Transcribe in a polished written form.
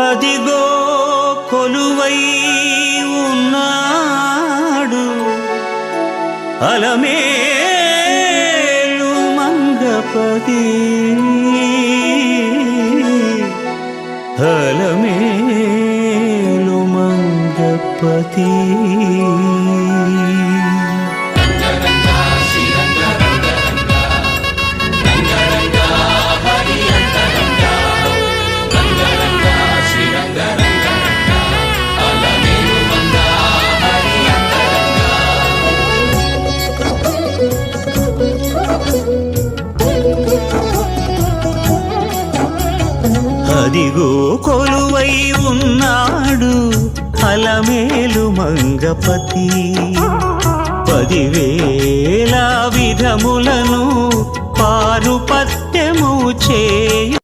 అదిగో కొలువై ఉన్నాడు అలమేలు మంగపతి అలమేలు మంగపతి అదిగో కొలువై ఉన్నాడు అలమేలు మంగపతి 10,000 విధములను పారుపత్యము చేయు